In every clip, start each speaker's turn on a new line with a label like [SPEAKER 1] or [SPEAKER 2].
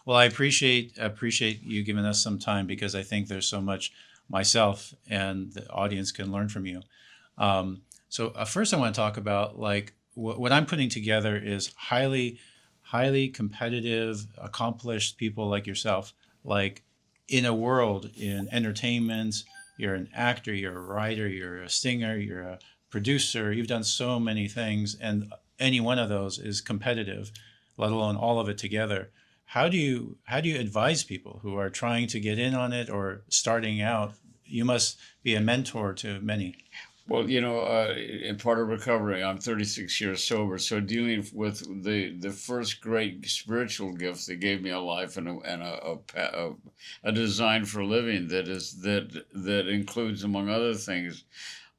[SPEAKER 1] Well, I appreciate you giving us some time because I think there's so much myself and the audience can learn from you. So first, I want to talk about like what I'm putting together is highly competitive, accomplished people like yourself. Like in a world in entertainment, you're an actor, you're a writer, you're a singer, you're a producer. You've done so many things, and any one of those is competitive, let alone all of it together. How do you advise people who are trying to get in on it or starting out? You must be a mentor to many.
[SPEAKER 2] Well, in part of recovery, I'm 36 years sober, so dealing with the first great spiritual gift that gave me a life and a design for living that includes, among other things,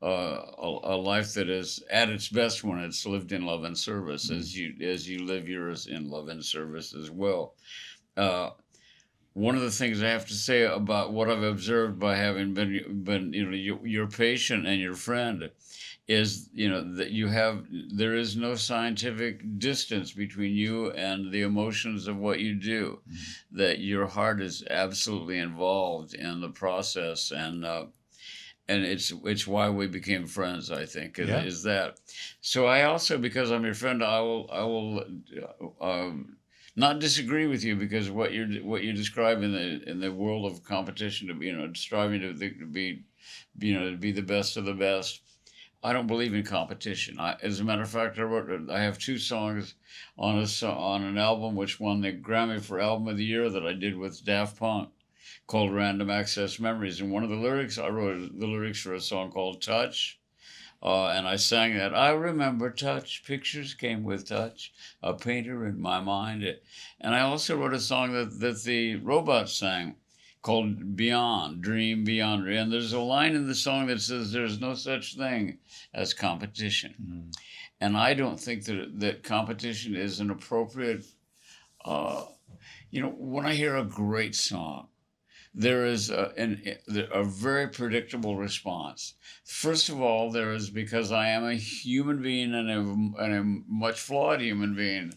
[SPEAKER 2] a life that is at its best when it's lived in love and service,
[SPEAKER 1] Mm.
[SPEAKER 2] as you live yours in love and service as well. Uh, One of the things I have to say about what I've observed by having been your patient and your friend is that there is no scientific distance between you and the emotions of what you do,
[SPEAKER 1] Mm.
[SPEAKER 2] that your heart is absolutely involved in the process, and it's why we became friends, I think,
[SPEAKER 1] Yeah.
[SPEAKER 2] is that. So I also, because I'm your friend, I will not disagree with you, because what you describe in the world of competition, to be, striving to be the best of the best. I don't believe in competition. As a matter of fact, I have two songs on an album which won the Grammy for Album of the Year that I did with Daft Punk, called Random Access Memories. And one of the lyrics, I wrote the lyrics for a song called Touch. And I sang that. I remember touch, pictures came with touch, a painter in my mind. And I also wrote a song that the Robots sang called Beyond, Dream Beyond. And there's a line in the song that says, there's no such thing as competition.
[SPEAKER 1] Mm.
[SPEAKER 2] And I don't think that competition is an appropriate, uh, when I hear a great song, there is a very predictable response. First of all, there is, because I am a human being and a much flawed human being,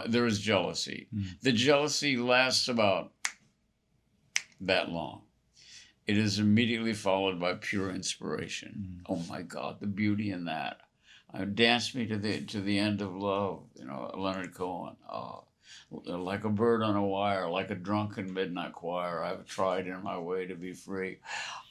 [SPEAKER 2] there is jealousy.
[SPEAKER 1] Mm.
[SPEAKER 2] The jealousy lasts about that long. It is immediately followed by pure inspiration.
[SPEAKER 1] Mm.
[SPEAKER 2] Oh my God, the beauty in that! Dance me to the end of love. Leonard Cohen. Like a bird on a wire, like a drunken midnight choir, I've tried in my way to be free.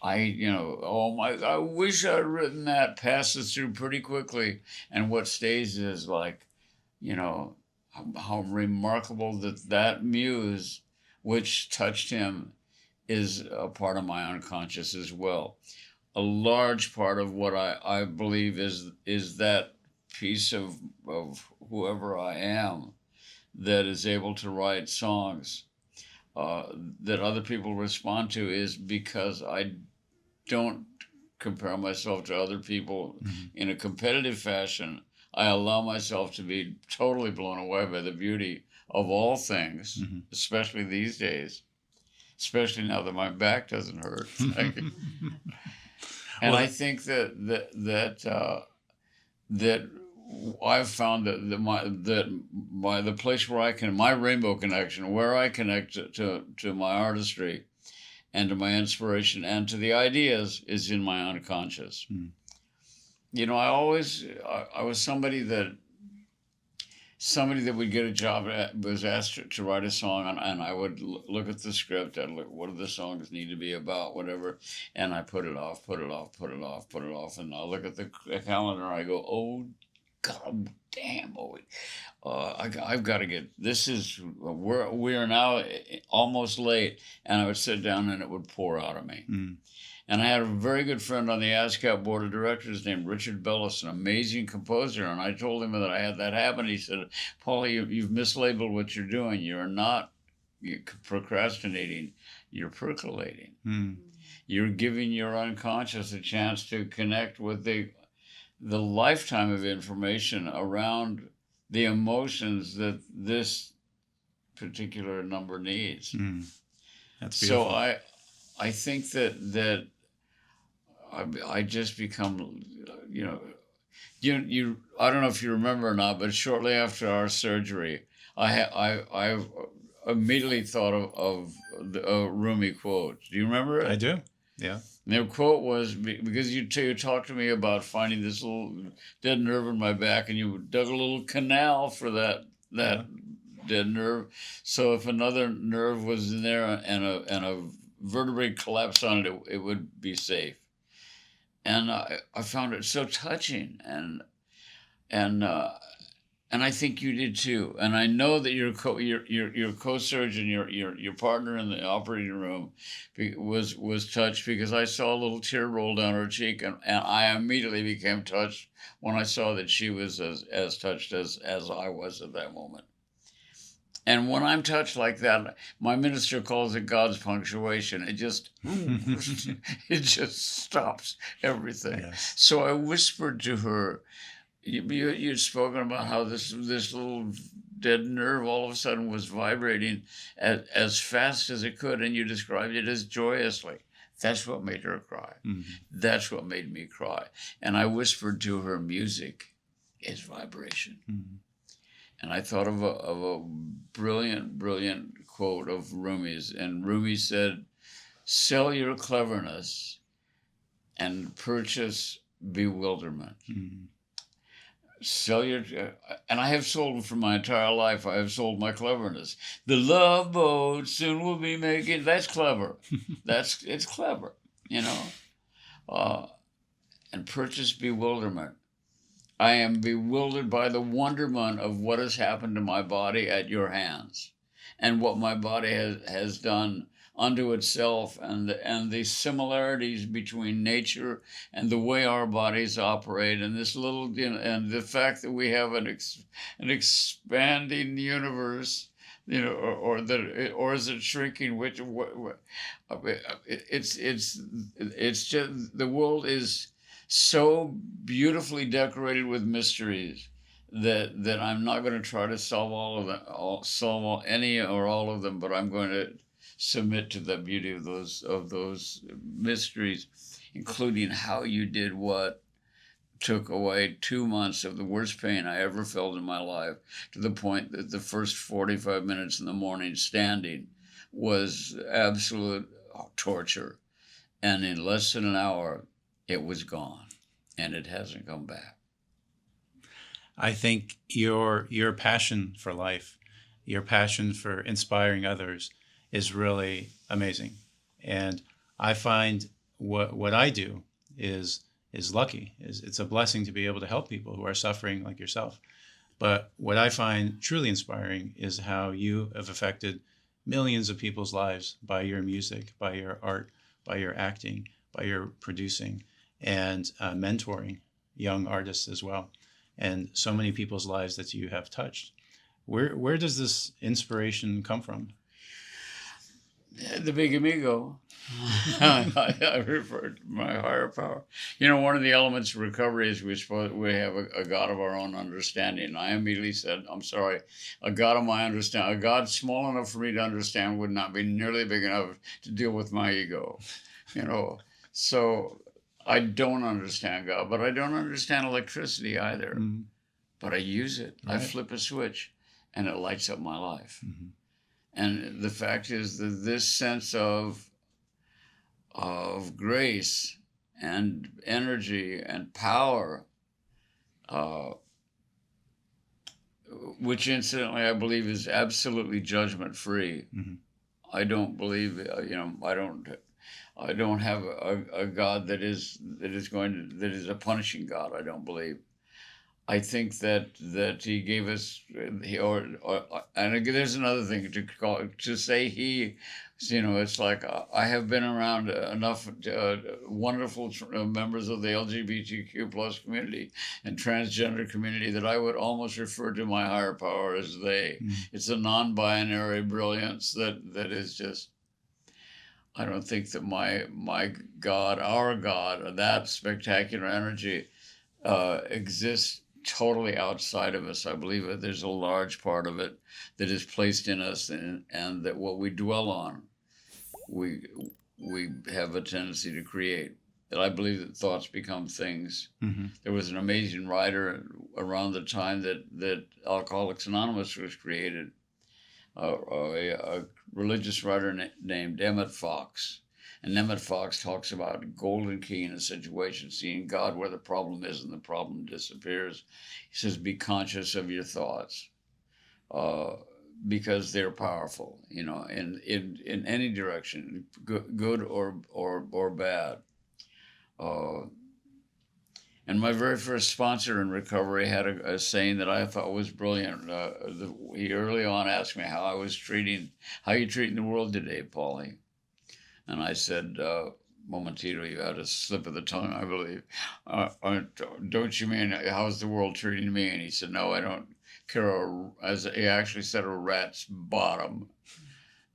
[SPEAKER 2] Oh my, I wish I'd written that. Passes through pretty quickly, and what stays is like, you know, how remarkable that muse, which touched him, is a part of my unconscious as well. A large part of what I believe is that piece of whoever I am, that is able to write songs uh, that other people respond to, is because I don't compare myself to other people
[SPEAKER 1] Mm.
[SPEAKER 2] in a competitive fashion. I allow myself to be totally blown away by the beauty of all things,
[SPEAKER 1] Mhm.
[SPEAKER 2] especially these days, especially now that my back doesn't hurt. And
[SPEAKER 1] Well,
[SPEAKER 2] I think that I've found that the place where my rainbow connection, where I connect to my artistry and to my inspiration and to the ideas, is in my unconscious.
[SPEAKER 1] mm.
[SPEAKER 2] I was somebody that would get a job was asked to write a song, and I would look at the script. I'd look, what do the songs need to be about, whatever, and I put it off, put it off, put it off, put it off, and I look at the calendar. I go, oh God damn, I've got to get this. We are now almost late, and I would sit down and it would pour out of me.
[SPEAKER 1] Mm.
[SPEAKER 2] And I had a very good friend on the ASCAP board of directors named Richard Bellis, an amazing composer. And I told him that I had that happen. He said, Paulie, you've mislabeled what you're doing. You're not procrastinating, you're percolating.
[SPEAKER 1] Mm.
[SPEAKER 2] You're giving your unconscious a chance to connect with the lifetime of information around the emotions that this particular number needs.
[SPEAKER 1] Mm. That's
[SPEAKER 2] So
[SPEAKER 1] beautiful.
[SPEAKER 2] I think that I just become, you know, you. I don't know if you remember or not, but shortly after our surgery, I immediately thought of the Rumi quote. Do you remember
[SPEAKER 1] I
[SPEAKER 2] it?
[SPEAKER 1] do. Yeah.
[SPEAKER 2] And their quote was, because you talked to me about finding this little dead nerve in my back, and you dug a little canal for that
[SPEAKER 1] Yeah.
[SPEAKER 2] dead nerve. So if another nerve was in there and a vertebrae collapsed on it, it would be safe. And I found it so touching, and and I think you did too. And I know that your co-surgeon, your partner in the operating room, was touched, because I saw a little tear roll down her cheek, and I immediately became touched when I saw that she was as touched as I was at that moment. And when I'm touched like that, my minister calls it God's punctuation. It just it just stops everything.
[SPEAKER 1] Yes.
[SPEAKER 2] So I whispered to her, you'd spoken about how this little dead nerve all of a sudden was vibrating as fast as it could, and you described it as joyously. That's what made her cry.
[SPEAKER 1] Mm-hmm.
[SPEAKER 2] That's what made me cry. And I whispered to her, music is vibration.
[SPEAKER 1] Mm-hmm.
[SPEAKER 2] And I thought of a brilliant quote of Rumi's. And Rumi said, sell your cleverness and purchase bewilderment.
[SPEAKER 1] Mm-hmm.
[SPEAKER 2] Sell your, and I have sold for my entire life. I have sold my cleverness. The love boat soon will be making. That's clever. It's clever, you know. And purchase bewilderment. I am bewildered by the wonderment of what has happened to my body at your hands, and what my body has done unto itself, and the similarities between nature and the way our bodies operate, and this little, and the fact that we have an expanding universe, or is it shrinking? It's just, the world is so beautifully decorated with mysteries that I'm not going to try to solve any or all of them, but I'm going to submit to the beauty of those mysteries, including how you did what took away 2 months of the worst pain I ever felt in my life, to the point that the first 45 minutes in the morning standing was absolute torture, and in less than an hour it was gone, and it hasn't come back.
[SPEAKER 1] I think your passion for life, your passion for inspiring others, is really amazing. And I find what I do is lucky. It's a blessing to be able to help people who are suffering like yourself. But what I find truly inspiring is how you have affected millions of people's lives by your music, by your art, by your acting, by your producing, and mentoring young artists as well, and so many people's lives that you have touched. Where does this inspiration come from?
[SPEAKER 2] The big amigo. I refer to my higher power. One of the elements of recovery is we have a God of our own understanding. I immediately said, I'm sorry, a God of my understanding, a God small enough for me to understand would not be nearly big enough to deal with my ego. So I don't understand God, but I don't understand electricity either. Mm-hmm. But I use it. Right. I flip a switch, and it lights up my life. Mm-hmm. And the fact is that this sense of grace and energy and power, which incidentally I believe is absolutely judgment free. Mm-hmm. I don't believe, I don't have a God that is a punishing God. I don't believe. I think that he gave us, and there's another thing to say he, it's like I have been around enough wonderful members of the LGBTQ plus community and transgender community that I would almost refer to my higher power as they. Mm. It's a non-binary brilliance that is just. I don't think that my God, our God, that spectacular energy exists totally outside of us. I believe that there's a large part of it that is placed in us, and that what we dwell on, we have a tendency to create. That I believe that thoughts become things. Mm-hmm. There was an amazing writer around the time that Alcoholics Anonymous was created, a religious writer named Emmett Fox. And Emmett Fox talks about golden key in a situation, seeing God where the problem is and the problem disappears. He says, be conscious of your thoughts because they're powerful, in any direction, good or bad. And my very first sponsor in recovery had a saying that I thought was brilliant. He early on asked me how you treating the world today, Paulie? And I said, Momentito, you had a slip of the tongue, I believe. Don't you mean, how's the world treating me? And he said, no, I don't care, as he actually said, a rat's bottom,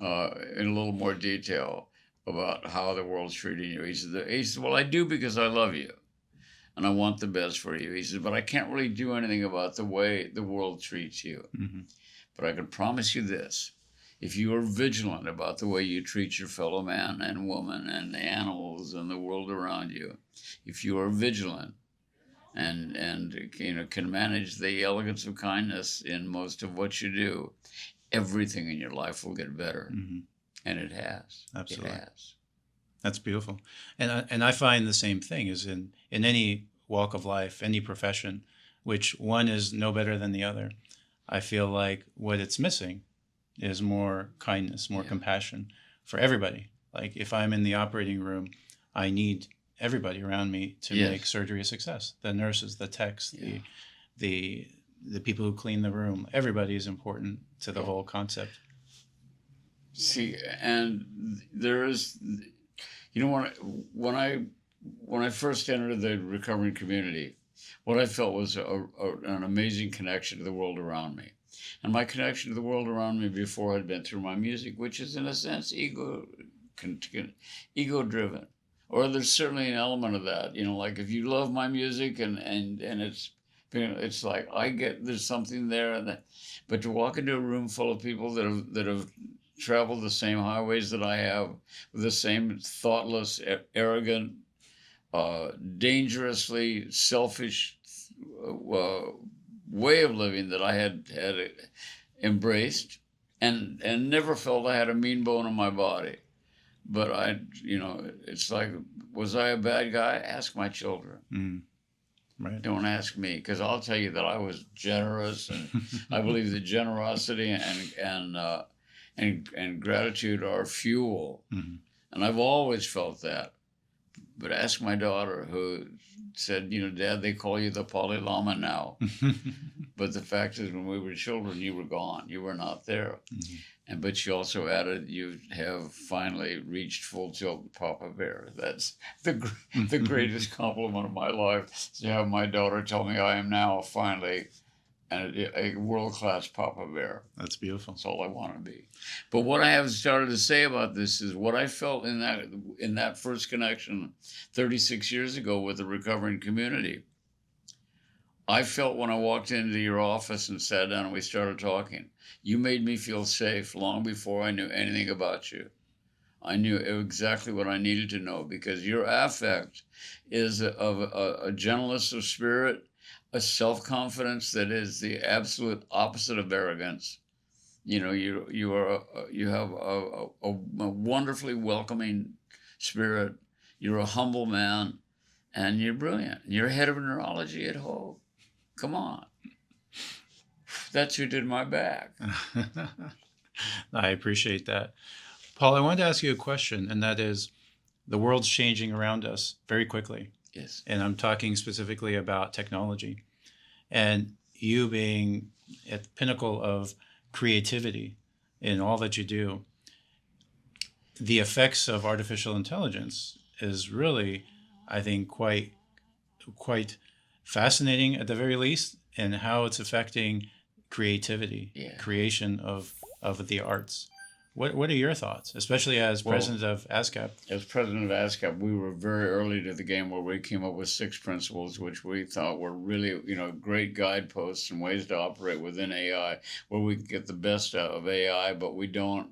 [SPEAKER 2] in a little more detail about how the world's treating you. He said, well, I do because I love you. And I want the best for you. He said, but I can't really do anything about the way the world treats you. Mm-hmm. But I can promise you this. If you are vigilant about the way you treat your fellow man and woman and the animals and the world around you, if you are vigilant and can manage the elegance of kindness in most of what you do, everything in your life will get better. Mm-hmm. And it has.
[SPEAKER 1] Absolutely.
[SPEAKER 2] It has.
[SPEAKER 1] That's beautiful. And I find the same thing is in any walk of life, any profession, which one is no better than the other. I feel like what it's missing is more kindness, more compassion for everybody. Like if I'm in the operating room, I need everybody around me to make surgery a success. The nurses, the techs, the people who clean the room, everybody is important to the whole concept.
[SPEAKER 2] See, and there is, when I first entered the recovering community, what I felt was an amazing connection to the world around me. And my connection to the world around me before had been through my music, which is in a sense ego-driven. Or there's certainly an element of that. Like if you love my music and it's like there's something there. But to walk into a room full of people that have traveled the same highways that I have, with the same thoughtless, arrogant, dangerously selfish way of living that I had embraced, and never felt I had a mean bone in my body. But it's like, was I a bad guy? Ask my children. Mm. Right. Don't ask me, because I'll tell you that I was generous, and I believe that generosity and gratitude are fuel. Mm-hmm. And I've always felt that. But ask my daughter, who said, Dad, they call you the Dalai Lama now. But the fact is, when we were children, you were gone. You were not there. Mm-hmm. But she also added, you have finally reached full tilt Papa Bear. That's the greatest compliment of my life, to have my daughter tell me I am now finally a world-class Papa Bear.
[SPEAKER 1] That's beautiful.
[SPEAKER 2] That's all I want to be. But what I have started to say about this is what I felt in that first connection 36 years ago with the recovering community. I felt when I walked into your office and sat down and we started talking, you made me feel safe long before I knew anything about you. I knew exactly what I needed to know, because your affect is of a gentleness of spirit, a self-confidence that is the absolute opposite of arrogance. You have a wonderfully welcoming spirit. You're a humble man, and you're brilliant. You're head of neurology at Hope. Come on. That's who did my back.
[SPEAKER 1] I appreciate that. Paul, I wanted to ask you a question, and that is, the world's changing around us very quickly.
[SPEAKER 2] Yes.
[SPEAKER 1] And I'm talking specifically about technology. And you being at the pinnacle of creativity in all that you do, the effects of artificial intelligence is really, I think, quite fascinating at the very least, and how it's affecting creativity, creation of the arts. What are your thoughts, especially as president of ASCAP?
[SPEAKER 2] As president of ASCAP, we were very early to the game, where we came up with 6 principles, which we thought were really, great guideposts and ways to operate within AI, where we can get the best out of AI, but we don't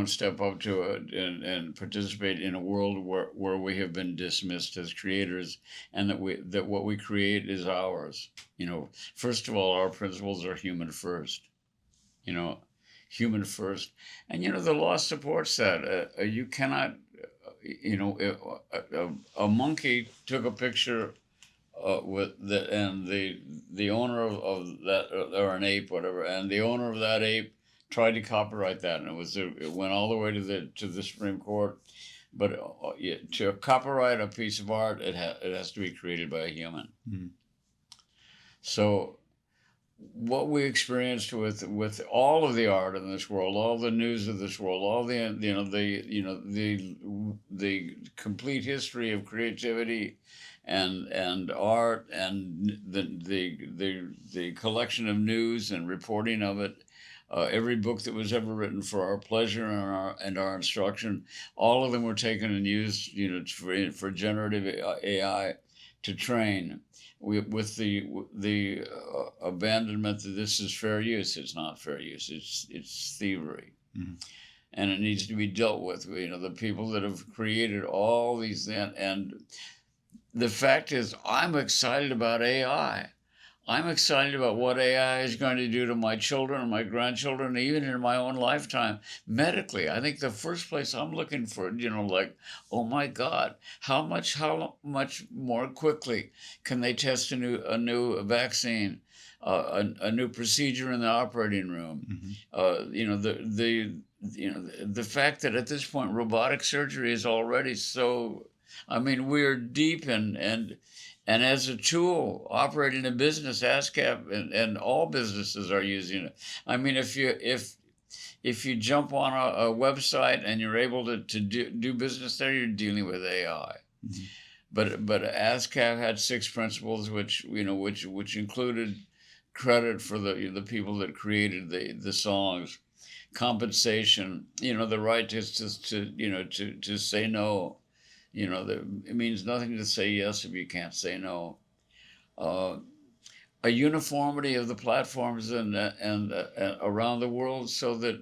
[SPEAKER 2] step up to it and participate in a world where we have been dismissed as creators, and that what we create is ours. First of all, our principles are human first. human first. And the law supports that. You cannot, a monkey took a picture with and the owner of that, or an ape, whatever, and the owner of that ape tried to copyright that, and it went all the way to the Supreme Court. But to copyright a piece of art, it has to be created by a human.
[SPEAKER 1] Mm-hmm.
[SPEAKER 2] So what we experienced with all of the art in this world, all the news of this world, all the complete history of creativity and art, and the collection of news and reporting of it, every book that was ever written for our pleasure and our instruction, all of them were taken and used, for generative AI to train. With the abandonment that this is fair use. It's not fair use. It's thievery,
[SPEAKER 1] mm-hmm.
[SPEAKER 2] and it needs to be dealt with. The people that have created all these, and the fact is, I'm excited about AI. I'm excited about what AI is going to do to my children and my grandchildren, even in my own lifetime. Medically, I think the first place I'm looking for, like, oh my God, how much more quickly can they test a new vaccine, a new procedure in the operating room?
[SPEAKER 1] Mm-hmm.
[SPEAKER 2] The fact that at this point robotic surgery is already so. I mean, we're deep and as a tool operating a business, ASCAP and all businesses are using it. I mean, if you jump on a website and you're able to do business there, you're dealing with AI.
[SPEAKER 1] Mm-hmm.
[SPEAKER 2] But ASCAP had 6 principles, which included credit for the people that created the songs, compensation, the right to say no. It means nothing to say yes if you can't say no. A uniformity of the platforms and around the world, so that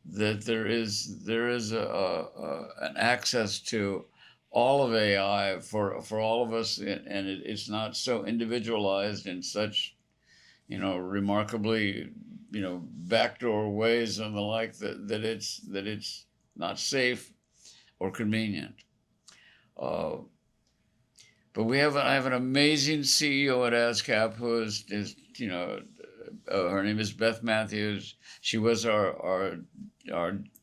[SPEAKER 2] there is an access to all of AI for all of us, and it's not so individualized in such remarkably backdoor ways and the like, that it's not safe or convenient. But I have an amazing CEO at ASCAP who is her name is Beth Matthews. She was our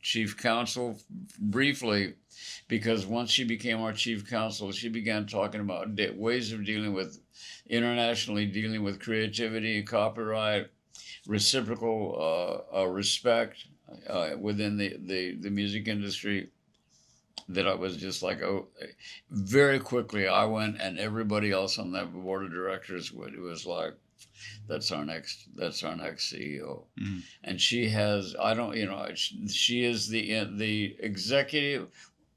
[SPEAKER 2] chief counsel briefly, because once she became our chief counsel, she began talking about ways of internationally dealing with creativity, copyright, reciprocal respect within the music industry. That I was just like, very quickly I went, and everybody else on that board of directors it was like, that's our next CEO.
[SPEAKER 1] Mm-hmm.
[SPEAKER 2] And she has, she is the executive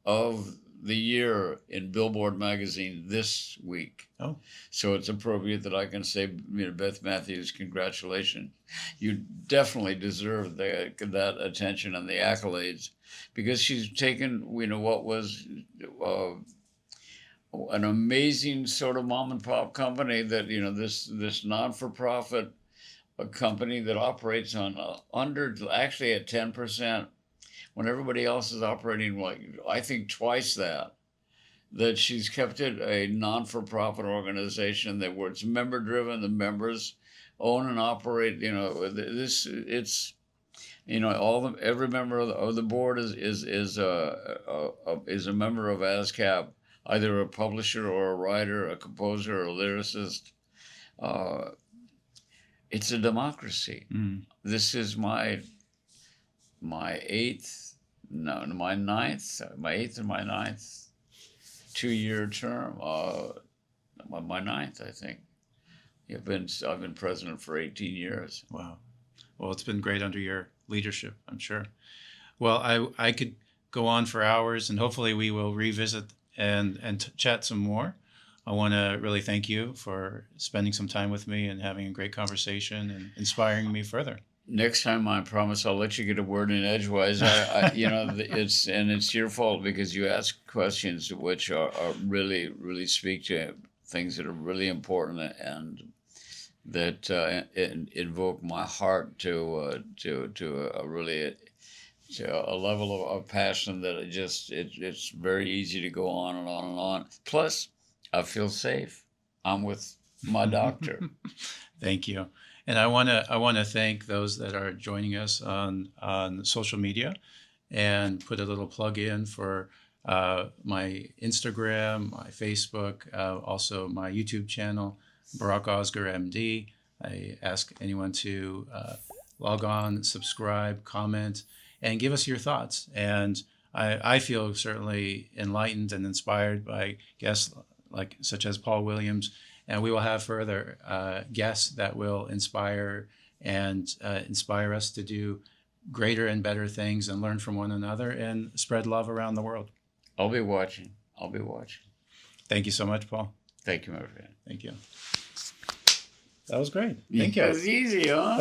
[SPEAKER 2] of the year in Billboard magazine this week.
[SPEAKER 1] Oh,
[SPEAKER 2] so it's appropriate that I can say, Beth Matthews, congratulations. You definitely deserve that attention and the accolades, because she's taken, what was an amazing sort of mom and pop company that, this non-for-profit company that operates on actually at 10%, when everybody else is operating I think twice that she's kept it a non-for-profit organization where it's member driven. The members own and operate. Every member of the board is a member of ASCAP, either a publisher or a writer, a composer or a lyricist. It's a democracy.
[SPEAKER 1] mm-hmm.
[SPEAKER 2] This is my eighth and my ninth 2-year term. My ninth, I think. I've been president for 18 years.
[SPEAKER 1] Wow. Well, it's been great under your leadership, I'm sure. Well, I could go on for hours, and hopefully we will revisit and chat some more. I want to really thank you for spending some time with me and having a great conversation and inspiring me further.
[SPEAKER 2] Next time, I promise I'll let you get a word in edgewise. It's your fault, because you ask questions which are really, really speak to things that are really important, that invoke my heart to a really to a level of passion that it's very easy to go on and on and on. Plus, I feel safe. I'm with my doctor.
[SPEAKER 1] Thank you. And I want to thank those that are joining us on social media, and put a little plug in for my Instagram, my Facebook, also my YouTube channel, Burak Ozgur MD. I ask anyone to log on, subscribe, comment, and give us your thoughts. And I feel certainly enlightened and inspired by guests like such as Paul Williams, and we will have further guests that will inspire us to do greater and better things and learn from one another and spread love around the world.
[SPEAKER 2] I'll be watching. I'll be watching.
[SPEAKER 1] Thank you so much, Paul.
[SPEAKER 2] Thank you, my friend.
[SPEAKER 1] Thank you. That was great. Thank you.
[SPEAKER 2] It was easy, huh?